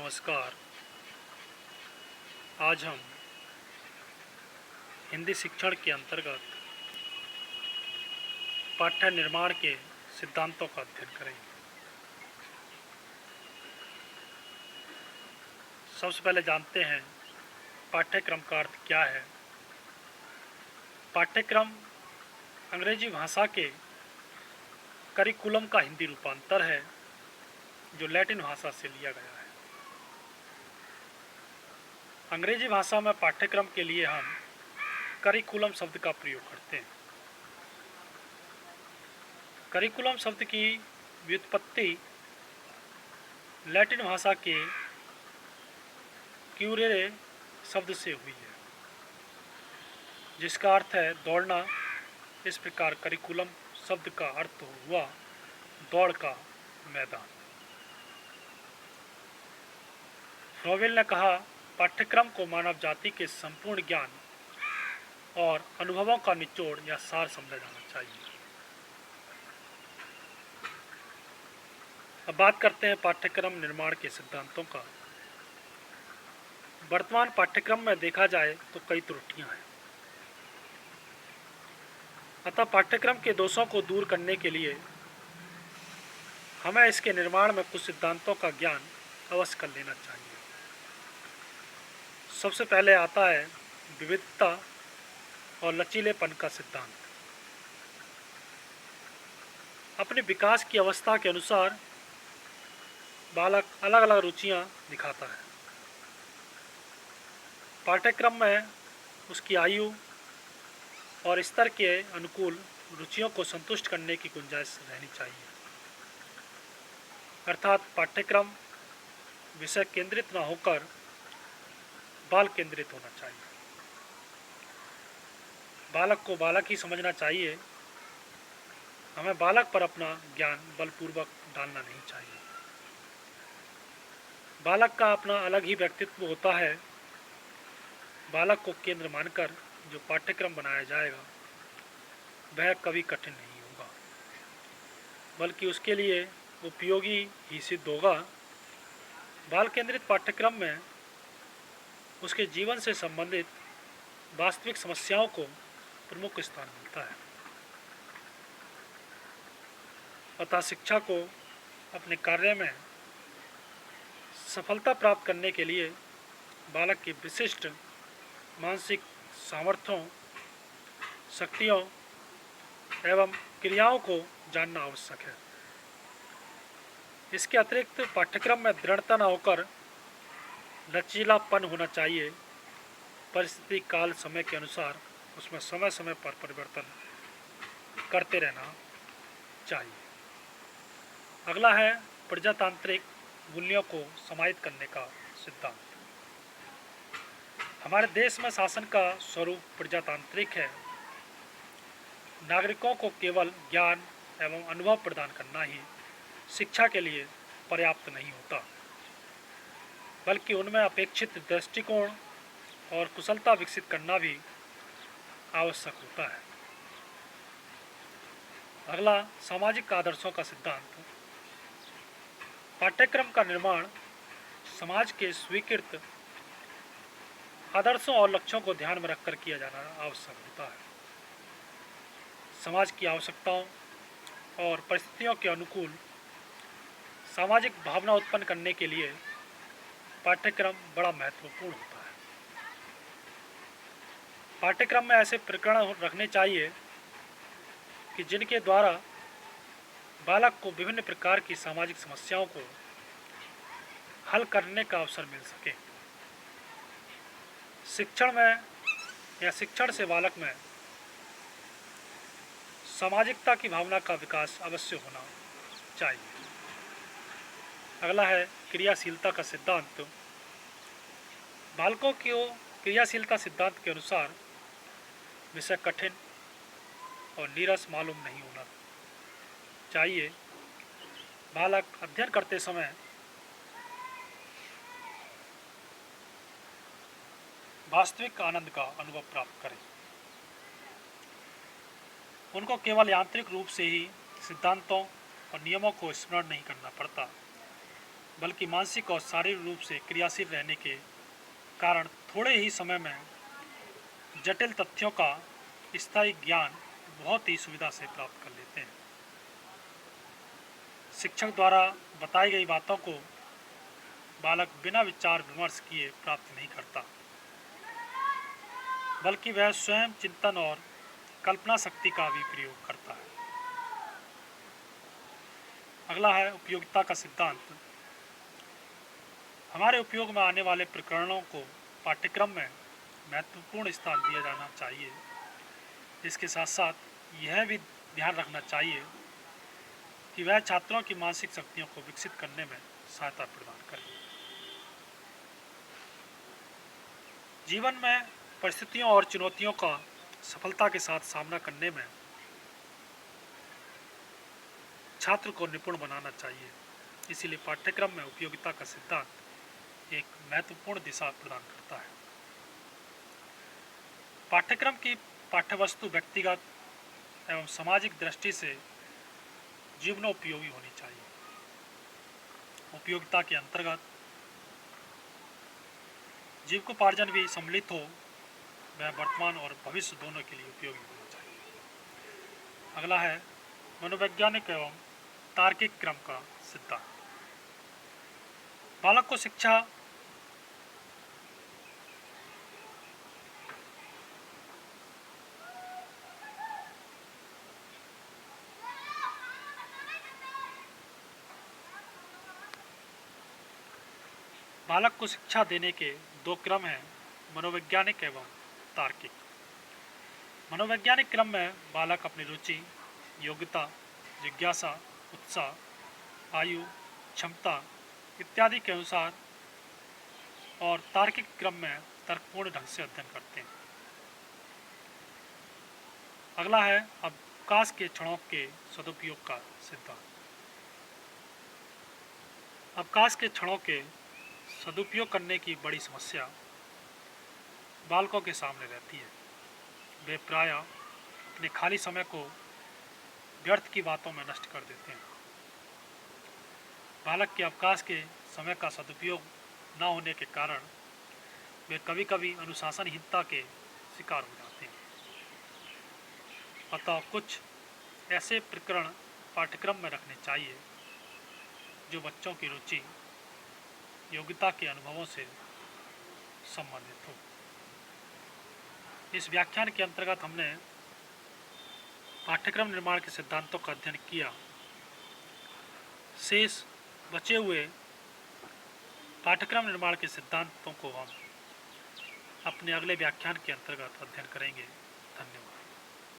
नमस्कार। आज हम हिंदी शिक्षण के अंतर्गत पाठ्य निर्माण के सिद्धांतों का अध्ययन करेंगे। सबसे पहले जानते हैं पाठ्यक्रम का अर्थ क्या है। पाठ्यक्रम अंग्रेजी भाषा के करिकुलम का हिंदी रूपांतर है जो लैटिन भाषा से लिया गया है। अंग्रेजी भाषा में पाठ्यक्रम के लिए हम करिकुलम शब्द का प्रयोग करते हैं। करिकुलम शब्द की व्युत्पत्ति लैटिन भाषा के क्यूरेरे शब्द से हुई है, जिसका अर्थ है दौड़ना। इस प्रकार करिकुलम शब्द का अर्थ हुआ दौड़ का मैदान। फ्रोवेल ने कहा, पाठ्यक्रम को मानव जाति के संपूर्ण ज्ञान और अनुभवों का निचोड़ या सार समझा जाना चाहिए। अब बात करते हैं पाठ्यक्रम निर्माण के सिद्धांतों का। वर्तमान पाठ्यक्रम में देखा जाए तो कई त्रुटियां हैं, अतः पाठ्यक्रम के दोषों को दूर करने के लिए हमें इसके निर्माण में कुछ सिद्धांतों का ज्ञान अवश्य कर लेना चाहिए। सबसे पहले आता है विविधता और लचीलेपन का सिद्धांत। अपने विकास की अवस्था के अनुसार बालक अलग अलग रुचियां दिखाता है। पाठ्यक्रम में उसकी आयु और स्तर के अनुकूल रुचियों को संतुष्ट करने की गुंजाइश रहनी चाहिए। अर्थात पाठ्यक्रम विषय केंद्रित न होकर बाल केंद्रित होना चाहिए। बालक को बालक ही समझना चाहिए। हमें बालक पर अपना ज्ञान बलपूर्वक डालना नहीं चाहिए। बालक का अपना अलग ही व्यक्तित्व होता है। बालक को केंद्र मानकर जो पाठ्यक्रम बनाया जाएगा वह कभी कठिन नहीं होगा, बल्कि उसके लिए उपयोगी ही सिद्ध होगा। बाल केंद्रित पाठ्यक्रम में उसके जीवन से संबंधित वास्तविक समस्याओं को प्रमुख स्थान मिलता है। अतः शिक्षा को अपने कार्य में सफलता प्राप्त करने के लिए बालक की विशिष्ट मानसिक सामर्थ्यों, शक्तियों एवं क्रियाओं को जानना आवश्यक है। इसके अतिरिक्त पाठ्यक्रम में दृढ़ता न होकर लचीलापन होना चाहिए। परिस्थिति, काल, समय के अनुसार उसमें समय समय पर परिवर्तन करते रहना चाहिए। अगला है प्रजातांत्रिक मूल्यों को समाहित करने का सिद्धांत। हमारे देश में शासन का स्वरूप प्रजातांत्रिक है। नागरिकों को केवल ज्ञान एवं अनुभव प्रदान करना ही शिक्षा के लिए पर्याप्त नहीं होता, बल्कि उनमें अपेक्षित दृष्टिकोण और कुशलता विकसित करना भी आवश्यक होता है। अगला सामाजिक आदर्शों का सिद्धांत। पाठ्यक्रम का निर्माण समाज के स्वीकृत आदर्शों और लक्ष्यों को ध्यान में रखकर किया जाना आवश्यक होता है। समाज की आवश्यकताओं और परिस्थितियों के अनुकूल सामाजिक भावना उत्पन्न करने के लिए पाठ्यक्रम बड़ा महत्वपूर्ण होता है। पाठ्यक्रम में ऐसे प्रकरण रखने चाहिए कि जिनके द्वारा बालक को विभिन्न प्रकार की सामाजिक समस्याओं को हल करने का अवसर मिल सके। शिक्षण में या शिक्षण से बालक में सामाजिकता की भावना का विकास अवश्य होना चाहिए। अगला है क्रियाशीलता का सिद्धांत। बालकों को क्रियाशीलता सिद्धांत के अनुसार विषय कठिन और नीरस मालूम नहीं होना चाहिए। बालक अध्ययन करते समय वास्तविक आनंद का अनुभव प्राप्त करें। उनको केवल यांत्रिक रूप से ही सिद्धांतों और नियमों को स्मरण नहीं करना पड़ता, बल्कि मानसिक और शारीरिक रूप से क्रियाशील रहने के कारण थोड़े ही समय में जटिल तथ्यों का स्थायी ज्ञान बहुत ही सुविधा से प्राप्त कर लेते हैं। शिक्षक द्वारा बताई गई बातों को बालक बिना विचार विमर्श किए प्राप्त नहीं करता, बल्कि वह स्वयं चिंतन और कल्पना शक्ति का भी प्रयोग करता है। अगला है उपयोगिता का सिद्धांत। हमारे उपयोग में आने वाले प्रकरणों को पाठ्यक्रम में महत्वपूर्ण स्थान दिया जाना चाहिए। इसके साथ साथ यह भी ध्यान रखना चाहिए कि वह छात्रों की मानसिक शक्तियों को विकसित करने में सहायता प्रदान करें। जीवन में परिस्थितियों और चुनौतियों का सफलता के साथ सामना करने में छात्र को निपुण बनाना चाहिए। इसीलिए पाठ्यक्रम में उपयोगिता का सिद्धांत एक महत्वपूर्ण दिशा प्रदान करता है। पाठ्यक्रम की पाठ्यवस्तु व्यक्तिगत एवं सामाजिक दृष्टि से जीवनोपयोगी होनी चाहिए। उपयोगिता के अंतर्गत जीविकोपार्जन भी सम्मिलित हो, वह वर्तमान और भविष्य दोनों के लिए उपयोगी होना चाहिए। अगला है मनोवैज्ञानिक एवं तार्किक क्रम का सिद्धांत। बालक को शिक्षा देने के दो क्रम हैं, मनोवैज्ञानिक एवं तार्किक। मनोवैज्ञानिक क्रम में बालक अपनी रुचि, योग्यता, जिज्ञासा, उत्साह, आयु, क्षमता इत्यादि के अनुसार और तार्किक क्रम में तर्कपूर्ण ढंग से अध्ययन करते हैं। अगला है अवकाश के क्षणों के सदुपयोग का सिद्धांत। अवकाश के क्षणों के सदुपयोग करने की बड़ी समस्या बालकों के सामने रहती है। वे प्रायः अपने खाली समय को व्यर्थ की बातों में नष्ट कर देते हैं। बालक के अवकाश के समय का सदुपयोग न होने के कारण वे कभी कभी अनुशासनहीनता के शिकार हो जाते हैं। अतः कुछ ऐसे प्रकरण पाठ्यक्रम में रखने चाहिए जो बच्चों की रुचि, योग्यता के अनुभवों से संबंधित हो। इस व्याख्यान के अंतर्गत हमने पाठ्यक्रम निर्माण के सिद्धांतों का अध्ययन किया। शेष बचे हुए पाठ्यक्रम निर्माण के सिद्धांतों को हम अपने अगले व्याख्यान के अंतर्गत अध्ययन करेंगे। धन्यवाद।